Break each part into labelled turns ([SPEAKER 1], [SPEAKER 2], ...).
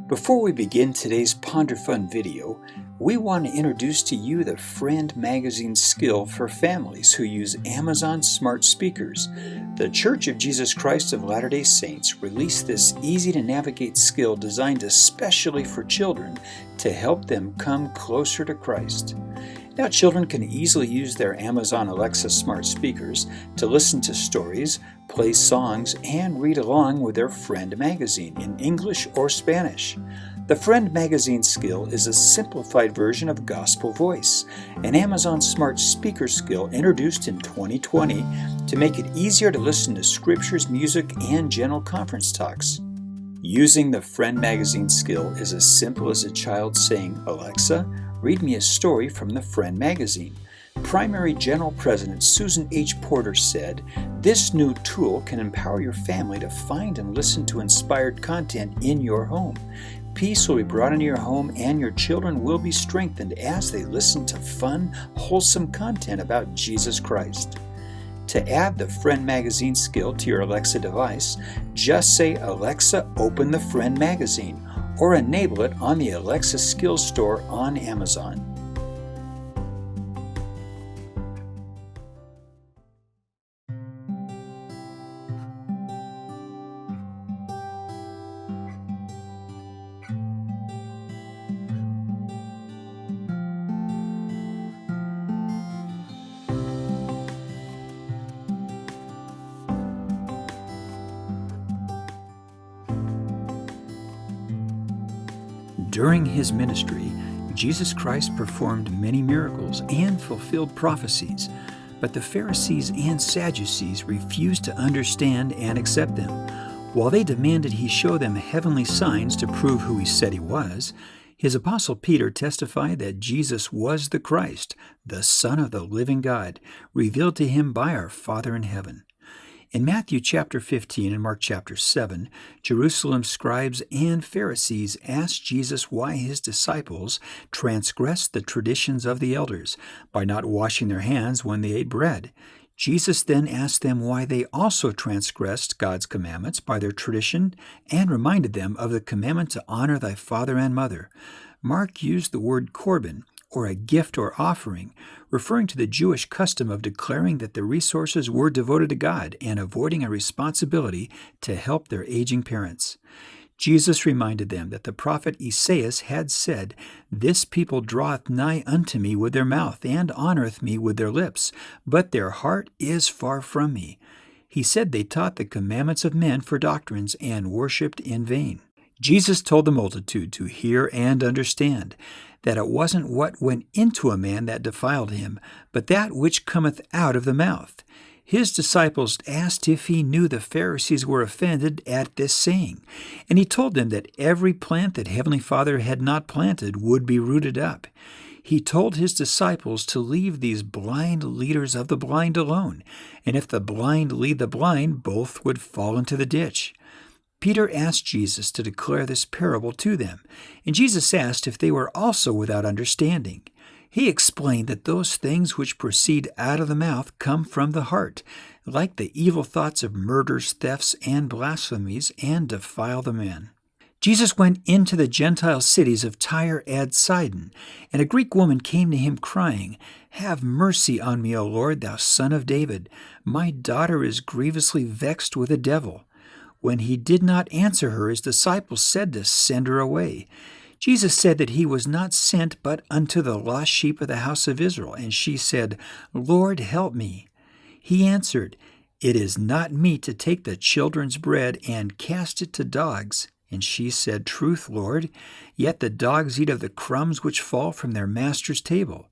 [SPEAKER 1] Before we begin today's Ponderfun video, we want to introduce to you the Friend Magazine skill for families who use Amazon smart speakers. The Church of Jesus Christ of Latter-day Saints released this easy-to-navigate skill designed especially for children to help them come closer to Christ. Now, children can easily use their Amazon Alexa smart speakers to listen to stories, play songs, and read along with their Friend Magazine in English or Spanish. The Friend Magazine skill is a simplified version of Gospel Voice, an Amazon smart speaker skill introduced in 2020 to make it easier to listen to scriptures, music, and general conference talks. Using the Friend Magazine skill is as simple as a child saying, "Alexa, read me a story from the Friend Magazine." Primary General President Susan H. Porter said, "This new tool can empower your family to find and listen to inspired content in your home. Peace will be brought into your home, and your children will be strengthened as they listen to fun, wholesome content about Jesus Christ." To add the Friend Magazine skill to your Alexa device, just say, "Alexa, open the Friend Magazine," or enable it on the Alexa Skills Store on Amazon. During his ministry, Jesus Christ performed many miracles and fulfilled prophecies, but the Pharisees and Sadducees refused to understand and accept them. While they demanded he show them heavenly signs to prove who he said he was, his apostle Peter testified that Jesus was the Christ, the Son of the living God, revealed to him by our Father in heaven. In Matthew chapter 15 and Mark chapter 7, Jerusalem's scribes and Pharisees asked Jesus why his disciples transgressed the traditions of the elders by not washing their hands when they ate bread. Jesus then asked them why they also transgressed God's commandments by their tradition and reminded them of the commandment to honor thy father and mother. Mark used the word korban, or a gift or offering, referring to the Jewish custom of declaring that the resources were devoted to God and avoiding a responsibility to help their aging parents. Jesus reminded them that the prophet Esaias had said, "This people draweth nigh unto me with their mouth, and honoreth me with their lips, but their heart is far from me." He said they taught the commandments of men for doctrines and worshipped in vain. Jesus told the multitude to hear and understand that it wasn't what went into a man that defiled him, but that which cometh out of the mouth. His disciples asked if he knew the Pharisees were offended at this saying, and he told them that every plant that Heavenly Father had not planted would be rooted up. He told his disciples to leave these blind leaders of the blind alone, and if the blind lead the blind, both would fall into the ditch. Peter asked Jesus to declare this parable to them, and Jesus asked if they were also without understanding. He explained that those things which proceed out of the mouth come from the heart, like the evil thoughts of murders, thefts, and blasphemies, and defile the man. Jesus went into the Gentile cities of Tyre and Sidon, and a Greek woman came to him crying, "Have mercy on me, O Lord, thou Son of David. My daughter is grievously vexed with a devil." When he did not answer her, his disciples said to send her away. Jesus said that he was not sent but unto the lost sheep of the house of Israel, and she said, "Lord, help me." He answered, "It is not meet to take the children's bread and cast it to dogs." And she said, "Truth, Lord, yet the dogs eat of the crumbs which fall from their master's table."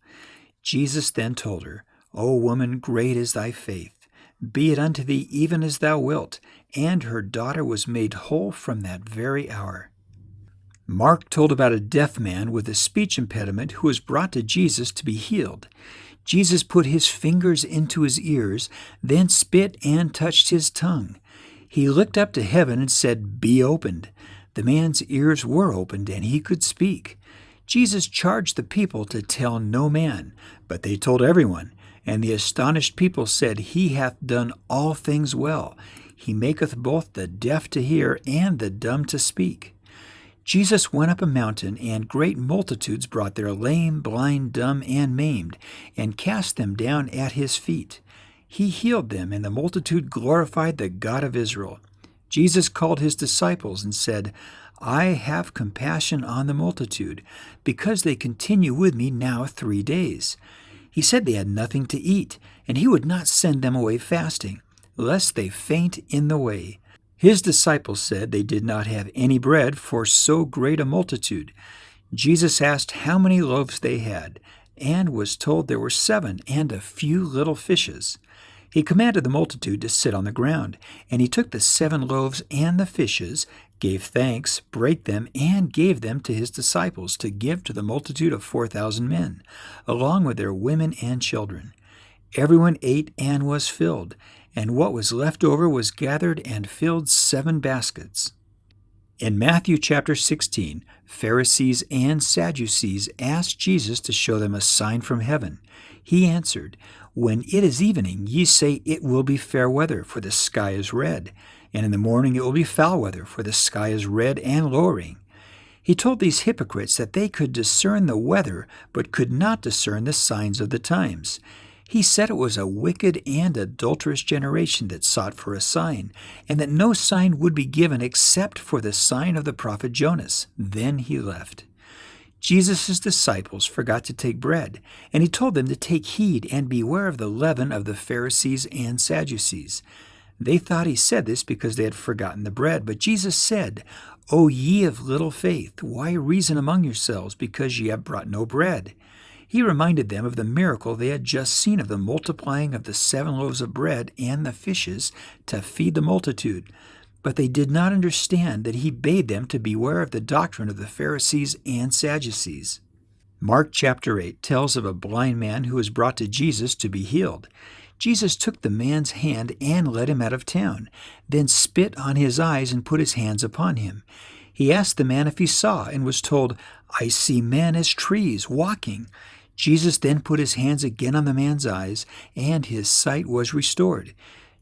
[SPEAKER 1] Jesus then told her, "O woman, great is thy faith. Be it unto thee even as thou wilt." And her daughter was made whole from that very hour. Mark told about a deaf man with a speech impediment who was brought to Jesus to be healed. Jesus put his fingers into his ears, then spit and touched his tongue. He looked up to heaven and said, "Be opened." The man's ears were opened, and he could speak. Jesus charged the people to tell no man, but they told everyone. And the astonished people said, "He hath done all things well. He maketh both the deaf to hear and the dumb to speak." Jesus went up a mountain, and great multitudes brought their lame, blind, dumb, and maimed, and cast them down at his feet. He healed them, and the multitude glorified the God of Israel. Jesus called his disciples and said, I have compassion on the multitude, because they continue with me now 3 days. He said they had nothing to eat, and he would not send them away fasting, lest they faint in the way. His disciples said they did not have any bread for so great a multitude. Jesus asked how many loaves they had, and was told there were 7 and a few little fishes. He commanded the multitude to sit on the ground, and he took the 7 loaves and the fishes, gave thanks, brake them, and gave them to his disciples to give to the multitude of 4,000 men, along with their women and children. Everyone ate and was filled, and what was left over was gathered and filled 7 baskets. In Matthew chapter 16, Pharisees and Sadducees asked Jesus to show them a sign from heaven. He answered, When it is evening, ye say it will be fair weather, for the sky is red, and in the morning it will be foul weather, for the sky is red and lowering. He told these hypocrites that they could discern the weather, but could not discern the signs of the times. He said it was a wicked and adulterous generation that sought for a sign, and that no sign would be given except for the sign of the prophet Jonas. Then he left. Jesus' disciples forgot to take bread, and he told them to take heed and beware of the leaven of the Pharisees and Sadducees. They thought he said this because they had forgotten the bread, but Jesus said, O ye of little faith, why reason among yourselves, because ye have brought no bread? He reminded them of the miracle they had just seen of the multiplying of the 7 loaves of bread and the fishes to feed the multitude. But they did not understand that he bade them to beware of the doctrine of the Pharisees and Sadducees. Mark chapter 8 tells of a blind man who was brought to Jesus to be healed. Jesus took the man's hand and led him out of town, then spit on his eyes and put his hands upon him. He asked the man if he saw, and was told, I see men as trees, walking. Jesus then put his hands again on the man's eyes, and his sight was restored.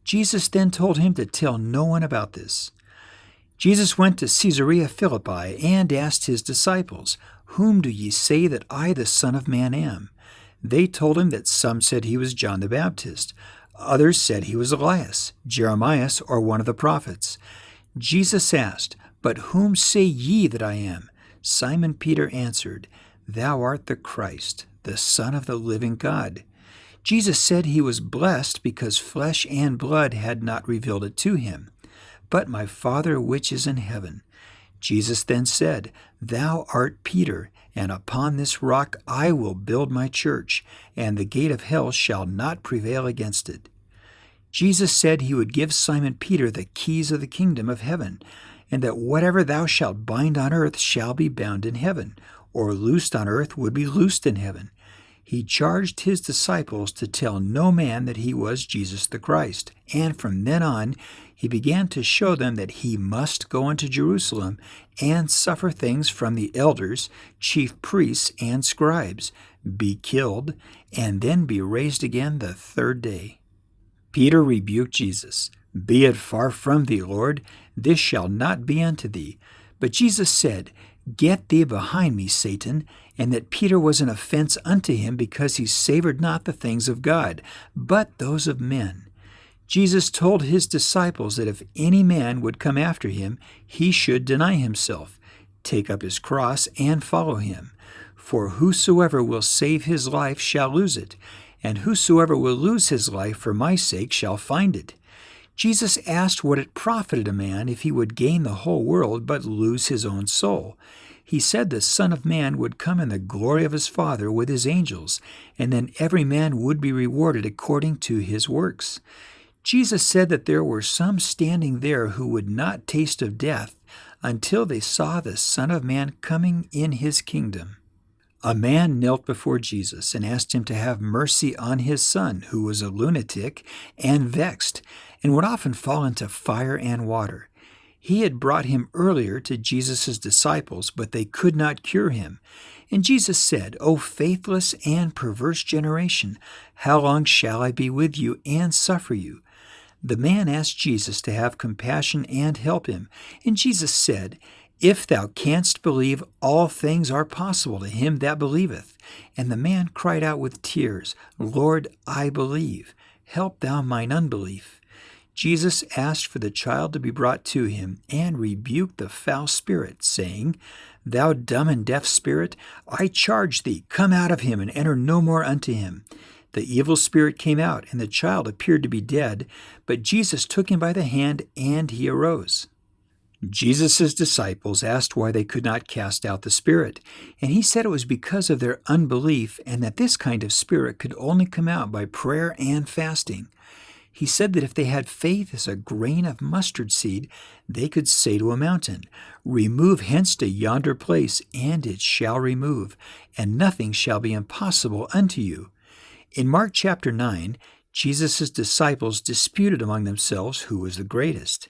[SPEAKER 1] Jesus then told him to tell no one about this. Jesus went to Caesarea Philippi and asked his disciples, Whom do ye say that I, the Son of Man, am? They told him that some said he was John the Baptist. Others said he was Elias, Jeremiah, or one of the prophets. Jesus asked, But whom say ye that I am? Simon Peter answered, Thou art the Christ, the Son of the living God. Jesus said he was blessed because flesh and blood had not revealed it to him, but my Father which is in heaven. Jesus then said, Thou art Peter, and upon this rock I will build my church, and the gate of hell shall not prevail against it. Jesus said he would give Simon Peter the keys of the kingdom of heaven, and that whatever thou shalt bind on earth shall be bound in heaven, or loosed on earth would be loosed in heaven. He charged his disciples to tell no man that he was Jesus the Christ, and from then on he began to show them that he must go into Jerusalem and suffer things from the elders, chief priests, and scribes, be killed, and then be raised again the 3rd day. Peter rebuked Jesus. Be it far from thee, Lord, this shall not be unto thee. But Jesus said, Get thee behind me, Satan, and that Peter was an offense unto him because he savored not the things of God, but those of men. Jesus told his disciples that if any man would come after him, he should deny himself, take up his cross, and follow him. For whosoever will save his life shall lose it, and whosoever will lose his life for my sake shall find it. Jesus asked what it profited a man if he would gain the whole world but lose his own soul. He said the Son of Man would come in the glory of his Father with his angels, and then every man would be rewarded according to his works. Jesus said that there were some standing there who would not taste of death until they saw the Son of Man coming in his kingdom. A man knelt before Jesus and asked him to have mercy on his son, who was a lunatic and vexed, and would often fall into fire and water. He had brought him earlier to Jesus' disciples, but they could not cure him. And Jesus said, O faithless and perverse generation, how long shall I be with you and suffer you? The man asked Jesus to have compassion and help him, and Jesus said, If thou canst believe, all things are possible to him that believeth. And the man cried out with tears, Lord, I believe. Help thou mine unbelief. Jesus asked for the child to be brought to him, and rebuked the foul spirit, saying, Thou dumb and deaf spirit, I charge thee, come out of him, and enter no more unto him. The evil spirit came out, and the child appeared to be dead, but Jesus took him by the hand, and he arose. Jesus' disciples asked why they could not cast out the spirit, and he said it was because of their unbelief, and that this kind of spirit could only come out by prayer and fasting. He said that if they had faith as a grain of mustard seed, they could say to a mountain, Remove hence to yonder place, and it shall remove, and nothing shall be impossible unto you. In Mark chapter 9, Jesus' disciples disputed among themselves who was the greatest.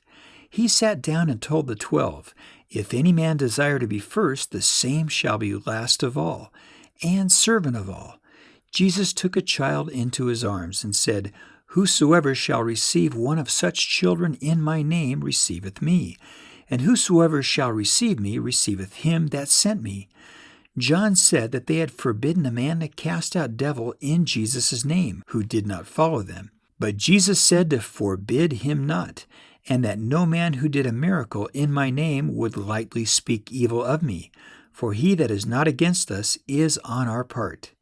[SPEAKER 1] He sat down and told the 12, If any man desire to be first, the same shall be last of all, and servant of all. Jesus took a child into his arms and said, Whosoever shall receive one of such children in my name receiveth me, and whosoever shall receive me receiveth him that sent me. John said that they had forbidden a man to cast out devil in Jesus' name, who did not follow them. But Jesus said to forbid him not, and that no man who did a miracle in my name would lightly speak evil of me, for he that is not against us is on our part.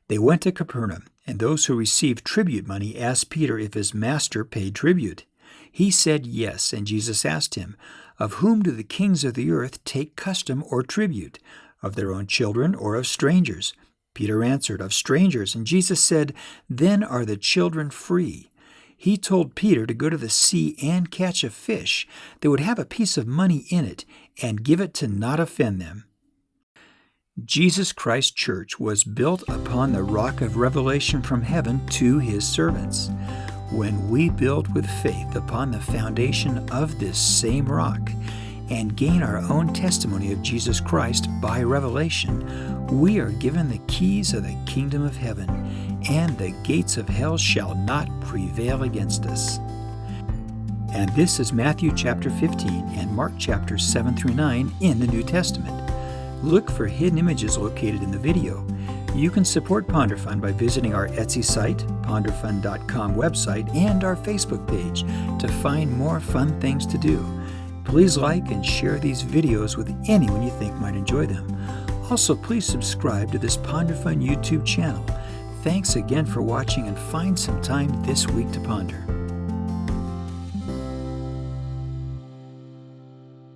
[SPEAKER 1] They went to Capernaum, and those who received tribute money asked Peter if his master paid tribute. He said yes, and Jesus asked him, Of whom do the kings of the earth take custom or tribute? Of their own children or of strangers? Peter answered, Of strangers. And Jesus said, Then are the children free. He told Peter to go to the sea and catch a fish that would have a piece of money in it, and give it to not offend them. Jesus Christ Church was built upon the rock of revelation from heaven to his servants. When we build with faith upon the foundation of this same rock and gain our own testimony of Jesus Christ by revelation, we are given the keys of the kingdom of heaven, and the gates of hell shall not prevail against us. And this is Matthew chapter 15 and Mark chapters 7 through 9 in the New Testament. Look for hidden images located in the video. You can support Ponderfun by visiting our Etsy site, ponderfun.com website, and our Facebook page to find more fun things to do. Please like and share these videos with anyone you think might enjoy them. Also, please subscribe to this Ponderfun YouTube channel. Thanks again for watching, and find some time this week to ponder.